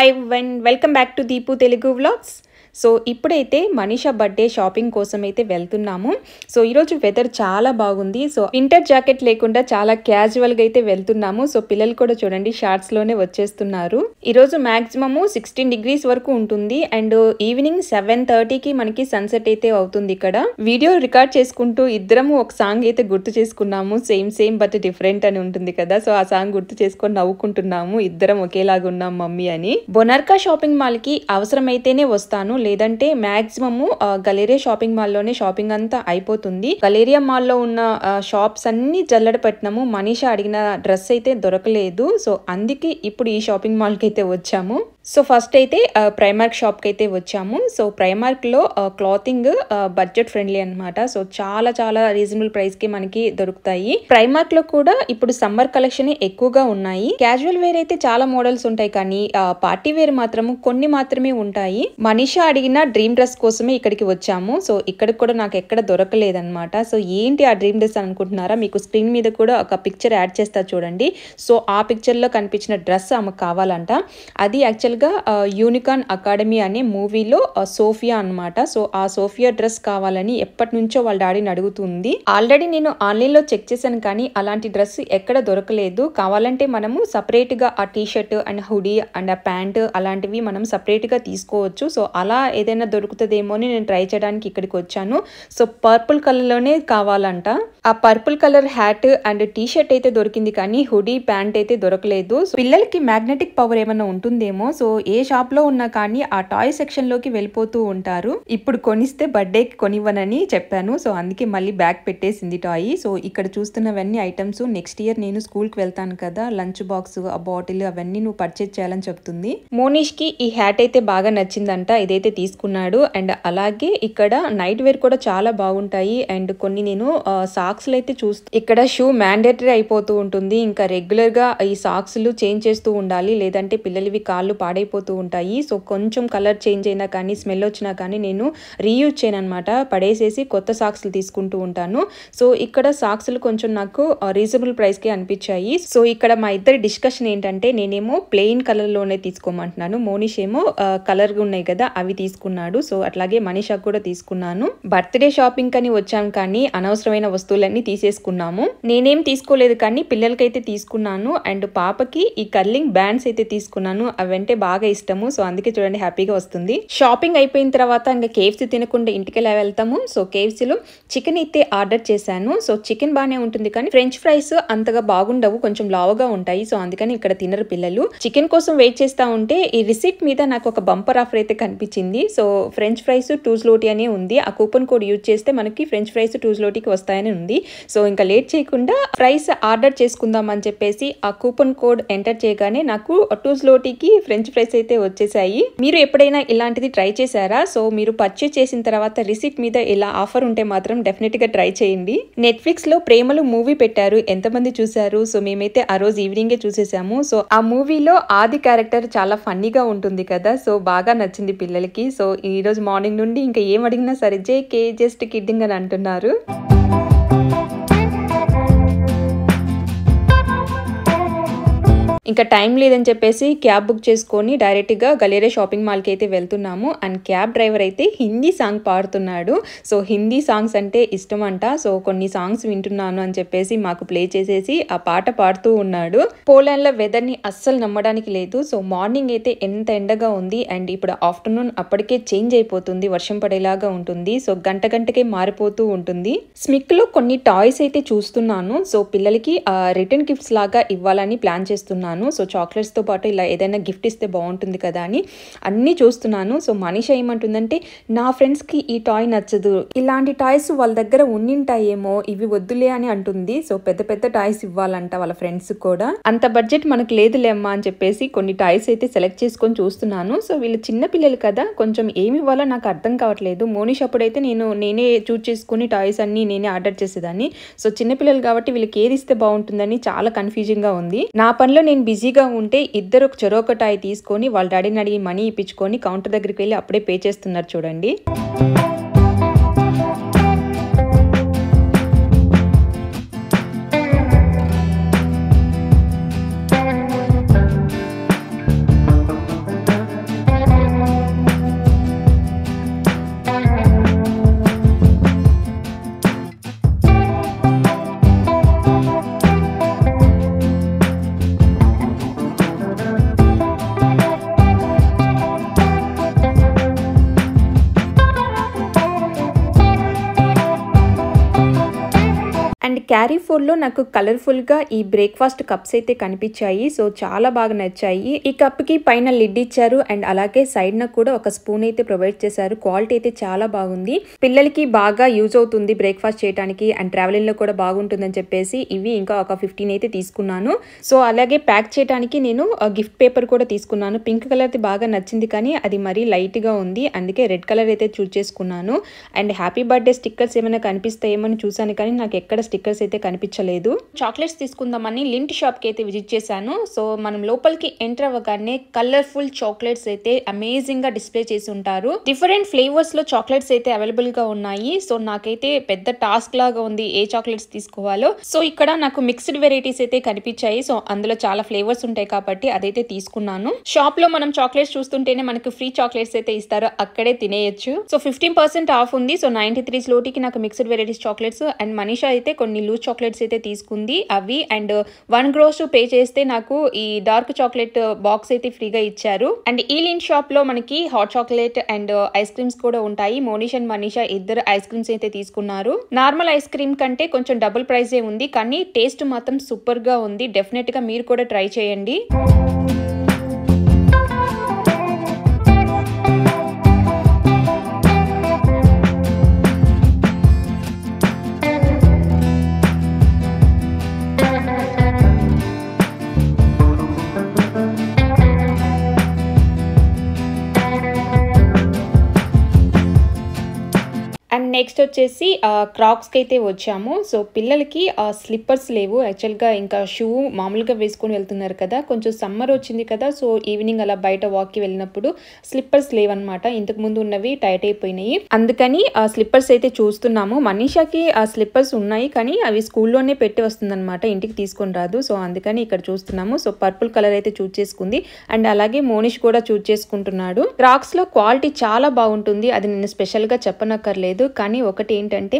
Hi welcome back to Deepu Telugu vlogs. So ఇప్పుడైతే Manisha birthday shopping కోసం అయితే వెళ్తున్నాము. సో ఈరోజు వెదర్ చాలా బాగుంది. సో వింటర్ జాకెట్ లేకుండా చాలా క్యాజువల్గా అయితే వెళ్తున్నాము. సో పిల్లలు కూడా చూడండి షార్ట్స్లోనే వచ్చేస్తున్నారు. ఈరోజు మ్యాక్సిమము 16 degrees వరకు ఉంటుంది అండ్ ఈవినింగ్ 7:30కి మనకి సన్సెట్ అయితే అవుతుంది. ఇక్కడ వీడియో రికార్డ్ చేసుకుంటూ ఇద్దరము ఒక సాంగ్ అయితే గుర్తు చేసుకున్నాము. సేమ్ బట్ డిఫరెంట్ అని ఉంటుంది కదా. సో ఆ సాంగ్ గుర్తు చేసుకొని నవ్వుకుంటున్నాము. ఇద్దరం ఒకేలాగా ఉన్నాం మమ్మీ అని. బొనార్కా షాపింగ్ మాల్ కి అవసరమైతేనే వస్తాను, లేదంటే మాక్సిమము గలేరియా షాపింగ్ మాల్ లోనే షాపింగ్ అంతా అయిపోతుంది. గలేరియా మాల్ లో ఉన్న షాప్స్ అన్ని జల్లడ పట్టినాము. మనీషా అడిగిన డ్రెస్ అయితే దొరకలేదు. సో అందుకే ఇప్పుడు ఈ షాపింగ్ మాల్ కి అయితే వచ్చాము. సో ఫస్ట్ అయితే ప్రైమార్క్ షాప్ కి అయితే వచ్చాము. సో ప్రైమార్క్ లో క్లాతింగ్ బడ్జెట్ ఫ్రెండ్లీ అనమాట. సో చాలా రీజనబుల్ ప్రైస్ కి మనకి దొరుకుతాయి. ప్రైమార్క్ లో కూడా ఇప్పుడు సమ్మర్ కలెక్షన్ ఎక్కువగా ఉన్నాయి. క్యాజువల్ వేర్ అయితే చాలా మోడల్స్ ఉంటాయి, కానీ పార్టీ వేర్ మాత్రము కొన్ని మాత్రమే ఉంటాయి. మనీషా అడిగిన డ్రీమ్ డ్రెస్ కోసమే ఇక్కడికి వచ్చాము. సో ఇక్కడ కూడా నాకు ఎక్కడ దొరకలేదన్నమాట. సో ఏంటి ఆ డ్రీమ్ డ్రెస్ అనుకుంటున్నారా? మీకు స్క్రీన్ మీద కూడా ఒక పిక్చర్ యాడ్ చేస్తా చూడండి. సో ఆ పిక్చర్ లో కనిపించిన డ్రెస్ ఆమెకు కావాలంట. అది యాక్చువల్ గా యూనికార్న్ అకాడమీ అనే మూవీలో సోఫియా అన్నమాట. సో ఆ సోఫియా డ్రెస్ కావాలని ఎప్పటి నుంచో వాళ్ళ డాడీని అడుగుతుంది. ఆల్రెడీ నేను ఆన్లైన్ లో చెక్ చేశాను, కానీ అలాంటి డ్రెస్ ఎక్కడ దొరకలేదు. కావాలంటే మనము సపరేట్ గా ఆ T shirt and hoodie and ఆ ప్యాంట్ అలాంటివి మనం సపరేట్ గా తీసుకోవచ్చు. సో అలా ఏదైనా దొరుకుతుందేమో అని నేను ట్రై చేయడానికి ఇక్కడికి వచ్చాను. సో పర్పుల్ కలర్ లోనే కావాలంట. ఆ purple colour hat and T shirt అయితే దొరికింది, కానీ హుడీ ప్యాంట్ అయితే దొరకలేదు. పిల్లలకి మ్యాగ్నెటిక్ పవర్ ఏమైనా ఉంటుందేమో. సో ఏ షాప్ లో ఉన్నా కానీ ఆ టాయ్ సెక్షన్ లోకి వెళ్ళిపోతూ ఉంటారు. ఇప్పుడు కొనిస్తే బర్త్డేకి కొనివ్వనని చెప్పాను. సో అందుకే మళ్ళీ బ్యాగ్ పెట్టేసింది టాయ్. సో ఇక్కడ చూస్తున్నవన్నీ ఐటమ్స్ నెక్స్ట్ ఇయర్ నేను స్కూల్ కి వెళ్తాను కదా, లంచ్ బాక్స్ ఆ బాటిల్ అవన్నీ నువ్వు పర్చేజ్ చేయాలని చెప్తుంది. మోనిష్ కి ఈ హ్యాట్ అయితే బాగా నచ్చిందంట, ఇదైతే తీసుకున్నాడు. అండ్ అలాగే ఇక్కడ నైట్ వేర్ కూడా చాలా బాగుంటాయి. అండ్ కొన్ని నేను సాక్స్ అయితే ఇక్కడ షూ మ్యాండేటరీ అయిపోతూ ఉంటుంది. ఇంకా రెగ్యులర్ గా ఈ సాక్స్ చేంజ్ చేస్తూ ఉండాలి, లేదంటే పిల్లలవి కాళ్ళు పాడైపోతూ ఉంటాయి. సో కొంచెం కలర్ చేంజ్ అయినా కానీ స్మెల్ వచ్చినా కానీ నేను రీయూజ్ చేయను అనమాట, పడేసేసి కొత్త సాక్స్లు తీసుకుంటూ ఉంటాను. సో ఇక్కడ సాక్స్లు కొంచెం నాకు రీజనబుల్ ప్రైస్ కి అనిపించాయి. సో ఇక్కడ మా ఇద్దరి డిస్కషన్ ఏంటంటే, నేనేమో ప్లెయిన్ కలర్ లోనే తీసుకోమంటున్నాను, మోనిష్ ఏమో కలర్ గా ఉన్నాయి కదా అవి తీసుకున్నాడు. సో అట్లాగే మనీషా కూడా తీసుకున్నాను. బర్త్డే షాపింగ్ అని వచ్చాం, కానీ అనవసరమైన వస్తువులన్నీ తీసేసుకున్నాము. నేనేం తీసుకోలేదు, కానీ పిల్లలకైతే తీసుకున్నాను. అండ్ పాపకి ఈ కర్లింగ్ బ్యాండ్స్ అయితే తీసుకున్నాను. అవంటే బాగా ఇష్టము. సో అందుకే చూడండి హ్యాపీగా వస్తుంది. షాపింగ్ అయిపోయిన తర్వాత ఇంకా కేఎఫ్సీ తినకుండా ఇంటికి ఎలా వెళ్తాము. సో కేఎఫ్సీలో చికెన్ అయితే ఆర్డర్ చేశాను. సో చికెన్ బాగానే ఉంటుంది, కానీ ఫ్రెంచ్ ఫ్రైస్ అంతగా బాగుండవు, కొంచెం లావుగా ఉంటాయి. సో అందుకని ఇక్కడ తినరు పిల్లలు. చికెన్ కోసం వెయిట్ చేస్తా ఉంటే ఈ రిసిప్ట్ మీద నాకు ఒక బంపర్ ఆఫర్ అయితే కనిపించింది. సో ఫ్రెంచ్ ఫ్రైస్ 2 zloty అనే ఉంది. ఆ కూపన్ కోడ్ యూజ్ చేస్తే మనకి ఫ్రెంచ్ ఫ్రైస్ 2 zlotyకి వస్తాయని ఉంది. సో ఇంకా లేట్ చేయకుండా ఫ్రైస్ ఆర్డర్ చేసుకుందాం అని చెప్పేసి ఆ కూపన్ కోడ్ ఎంటర్ చేయగానే నాకు 2 zlotyకి ఫ్రెంచ్ ఫ్రైస్ అయితే వచ్చేసాయి. మీరు ఎప్పుడైనా ఇలాంటిది ట్రై చేశారా? సో మీరు పర్చేస్ చేసిన తర్వాత రిసిప్ట్ మీద ఇలా ఆఫర్ ఉంటే మాత్రం డెఫినెట్ గా ట్రై చేయండి. నెట్ఫ్లిక్స్ లో ప్రేమలు మూవీ పెట్టారు, ఎంతమంది చూసారు? సో మేమైతే ఆ రోజు ఈవినింగే చూసేసాము. సో ఆ మూవీలో ఆది క్యారెక్టర్ చాలా ఫన్నీగా ఉంటుంది కదా. సో బాగా నచ్చింది పిల్లలకి. సో ఈ రోజు మార్నింగ్ నుండి ఇంకా ఏం అడిగినా సరే జేకే జస్ట్ కిడ్డింగ్ అని అంటున్నారు. ఇంకా టైం లేదని చెప్పేసి క్యాబ్ బుక్ చేసుకొని డైరెక్ట్ గా గలేరియా షాపింగ్ మాల్ కి అయితే వెళ్తున్నాము. అండ్ క్యాబ్ డ్రైవర్ అయితే హిందీ సాంగ్ పాడుతున్నాడు. సో హిందీ సాంగ్స్ అంటే ఇష్టం అంట. సో కొన్ని సాంగ్స్ వింటున్నాను అని చెప్పేసి మాకు ప్లే చేసేసి ఆ పాట పాడుతూ ఉన్నాడు. పోలాండ్ లో వెదర్ ని అస్సలు నమ్మడానికి లేదు. సో మార్నింగ్ అయితే ఎంత ఎండగా ఉంది, అండ్ ఇప్పుడు ఆఫ్టర్నూన్ అప్పటికే చేంజ్ అయిపోతుంది, వర్షం పడేలాగా ఉంటుంది. సో గంటకే మారిపోతూ ఉంటుంది. స్మిక్ లో కొన్ని టాయ్స్ అయితే చూస్తున్నాను. సో పిల్లలకి రిటర్న్ గిఫ్ట్స్ లాగా ఇవ్వాలని ప్లాన్ చేస్తున్నాను. సో చాక్లెట్స్ తో పాటు ఇలా ఏదైనా గిఫ్ట్ ఇస్తే బాగుంటుంది కదా అని అన్ని చూస్తున్నాను. సో మనీషా ఏమంటుందంటే, నా ఫ్రెండ్స్ కి ఈ టాయ్ నచ్చదు, ఇలాంటి టాయ్స్ వాళ్ళ దగ్గర ఉండింటాయేమో, ఇవి వద్దులే అని అంటుంది. సో పెద్ద టాయ్స్ ఇవ్వాలంట వాళ్ళ ఫ్రెండ్స్ కూడా. అంత బడ్జెట్ మనకు లేదులేమ్మా అని చెప్పేసి కొన్ని టాయ్స్ అయితే సెలెక్ట్ చేసుకొని చూస్తున్నాను. సో వీళ్ళు చిన్న పిల్లలు కదా, కొంచెం ఏమి ఇవ్వాలో నాకు అర్థం కావట్లేదు. మోనిష్ అప్పుడైతే నేనే చూస్ చేసుకుని టాయ్స్ అన్ని నేనే ఆర్డర్ చేసేదాన్ని. సో చిన్నపిల్లలు కాబట్టి వీళ్ళకి ఏది ఇస్తే బాగుంటుందని చాలా కన్ఫ్యూజింగ్ గా ఉంది. నా పనిలో నేను బిజీగా ఉంటే ఇద్దరు చెరొక టాయ్ తీసుకొని వాళ్ళ డాడీని అడిగి మనీ ఇప్పించుకొని కౌంటర్ దగ్గరికి వెళ్ళి అప్పుడే పే చేస్తున్నారు చూడండి. క్యారీ ఫోన్లో నాకు కలర్ఫుల్గా ఈ బ్రేక్ఫాస్ట్ కప్స్ అయితే కనిపించాయి. సో చాలా బాగా నచ్చాయి. ఈ కప్కి పైన లిడ్ ఇచ్చారు అండ్ అలాగే సైడ్న కూడా ఒక స్పూన్ అయితే ప్రొవైడ్ చేశారు. క్వాలిటీ అయితే చాలా బాగుంది. పిల్లలకి బాగా యూజ్ అవుతుంది బ్రేక్ఫాస్ట్ చేయడానికి అండ్ ట్రావెలింగ్ లో కూడా బాగుంటుందని చెప్పేసి ఇవి ఇంకా ఒక 15 అయితే తీసుకున్నాను. సో అలాగే ప్యాక్ చేయడానికి నేను గిఫ్ట్ పేపర్ కూడా తీసుకున్నాను. పింక్ కలర్ అయితే బాగా నచ్చింది కానీ అది మరీ లైట్ గా ఉంది, అందుకే రెడ్ కలర్ అయితే చూస్ చేసుకున్నాను. అండ్ హ్యాపీ బర్త్డే స్టిక్కర్స్ ఏమైనా కనిపిస్తాయేమో చూసాను కానీ నాకు ఎక్కడ స్టిక్కర్స్ అయితే కనిపించలేదు. చాక్లెట్స్ తీసుకుందామని లింట్ షాప్ కి అయితే విజిట్ చేశాను. సో మనం లోపలికి ఎంటర్ అవ్వగానే కలర్ఫుల్ చాక్లెట్స్ అయితే అమేజింగ్ గా డిస్ప్లే చేసి ఉంటారు. డిఫరెంట్ ఫ్లేవర్స్ లో చాక్లెట్స్ అయితే అవైలబుల్ గా ఉన్నాయి. సో నాకైతే పెద్ద టాస్క్ లాగా ఉంది ఏ చాక్లెట్స్ తీసుకోవాలో. సో ఇక్కడ నాకు మిక్స్డ్ వెరైటీస్ అయితే కనిపించాయి. సో అందులో చాలా ఫ్లేవర్స్ ఉంటాయి కాబట్టి అదైతే తీసుకున్నాను. షాప్ లో మనం చాక్లెట్స్ చూస్తుంటేనే మనకు ఫ్రీ చాక్లెట్స్ అయితే ఇస్తారు, అక్కడే తినేయచ్చు. సో 15% ఆఫ్ ఉంది. సో 93 స్లోటీకి నాకు mixed varieties chocolates and Manisha అయితే కొన్ని లూజ్ చాక్లెట్స్ అయితే తీసుకుంది అవి. అండ్ 1 గ్రోస్ పే చేస్తే నాకు ఈ డార్క్ చాక్లెట్ బాక్స్ అయితే ఫ్రీగా ఇచ్చారు. అండ్ ఈ లింట్ షాప్ లో మనకి hot chocolate and ice creams కూడా ఉంటాయి. మోనిష్ అండ్ మనీషా ఇద్దరు ఐస్ క్రీమ్స్ అయితే తీసుకున్నారు. నార్మల్ ఐస్ క్రీమ్ కంటే కొంచెం డబుల్ ప్రైజే ఉంది కానీ టేస్ట్ మాత్రం సూపర్ గా ఉంది. డెఫినెట్ గా మీరు కూడా ట్రై చేయండి. అండ్ నెక్స్ట్ వచ్చేసి క్రాక్స్కి అయితే వచ్చాము. సో పిల్లలకి స్లిప్పర్స్ లేవు యాక్చువల్గా, ఇంకా షూ మామూలుగా వేసుకొని వెళ్తున్నారు కదా, కొంచెం సమ్మర్ వచ్చింది కదా, సో ఈవినింగ్ అలా బయట వాక్కి వెళ్ళినప్పుడు స్లిప్పర్స్ లేవన్నమాట. ఇంతకు ముందు ఉన్నవి టైట్ అయిపోయినాయి, అందుకని స్లిప్పర్స్ అయితే చూస్తున్నాము. మనీషాకి స్లిప్పర్స్ ఉన్నాయి కానీ అవి స్కూల్లోనే పెట్టి వస్తుందన్నమాట, ఇంటికి తీసుకొని రాదు. సో అందుకని ఇక్కడ చూస్తున్నాము. సో పర్పుల్ కలర్ అయితే చూస్ చేసుకుంది అండ్ అలాగే మోనిష్ కూడా చూస్ చేసుకుంటున్నాడు. క్రాక్స్ లో క్వాలిటీ చాలా బాగుంటుంది, అది నేను స్పెషల్ గా చెప్పనక్కర్లేదు. కానీ ఒకటి ఏంటంటే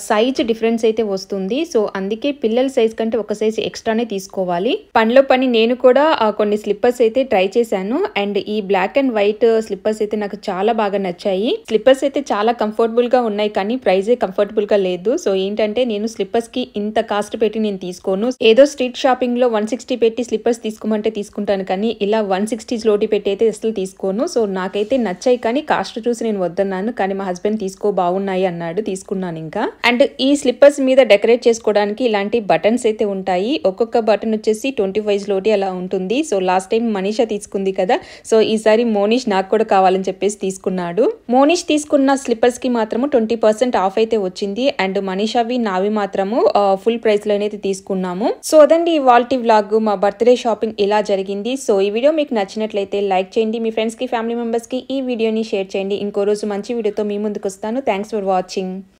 సైజ్ డిఫరెన్స్ అయితే వస్తుంది. సో అందుకే పిల్లల సైజ్ కంటే ఒక సైజ్ ఎక్స్ట్రానే తీసుకోవాలి. పనిలో పని నేను కూడా కొన్ని స్లిప్పర్స్ అయితే ట్రై చేశాను అండ్ ఈ బ్లాక్ అండ్ వైట్ స్లిప్పర్స్ అయితే నాకు చాలా బాగా నచ్చాయి. స్లిప్పర్స్ అయితే చాలా కంఫర్టబుల్ గా ఉన్నాయి కానీ ప్రైజే కంఫర్టబుల్ గా లేదు. సో ఏంటంటే నేను స్లిప్పర్స్ కి ఇంత కాస్ట్ పెట్టి నేను తీసుకోను. ఏదో స్ట్రీట్ షాపింగ్ లో 160 పెట్టి స్లిప్పర్స్ తీసుకోమంటే తీసుకుంటాను కానీ ఇలా 160 లోటి పెట్టి అయితే అసలు తీసుకోను. సో నాకైతే నచ్చాయి కానీ కాస్ట్ చూసి నేను వద్దన్నాను, కానీ మా హస్బెండ్ తీసుకో బాగున్నాయి అన్నాడు, తీసుకున్నాను ఇంకా. అండ్ ఈ స్లిప్పర్స్ మీద డెకరేట్ చేసుకోవడానికి ఇలాంటి బటన్స్ అయితే ఉంటాయి. ఒక్కొక్క బటన్ వచ్చేసి 25 లోటి అలా ఉంటుంది. సో లాస్ట్ టైం మనీషా తీసుకుంది కదా, సో ఈసారి మోనిష్ నాకు కూడా కావాలని చెప్పేసి తీసుకున్నాడు. మోనిష్ తీసుకున్న స్లిప్పర్స్ కి మాత్రము 20% ఆఫ్ అయితే వచ్చింది అండ్ మనీషావి నావి మాత్రము ఫుల్ ప్రైస్ లోనైతే తీసుకున్నాము. సో అదండి ఇవాల్టి వ్లాగ్, మా బర్త్డే షాపింగ్ ఇలా జరిగింది. సో ఈ వీడియో మీకు నచ్చినట్లయితే లైక్ చేయండి, మీ ఫ్రెండ్స్ కి ఫ్యామిలీ మెంబర్స్ కి ఈ వీడియోని షేర్ చేయండి. ఇంకో రోజు మంచి వీడియోతో మీ ముందుకు వస్తాను. Thanks for watching.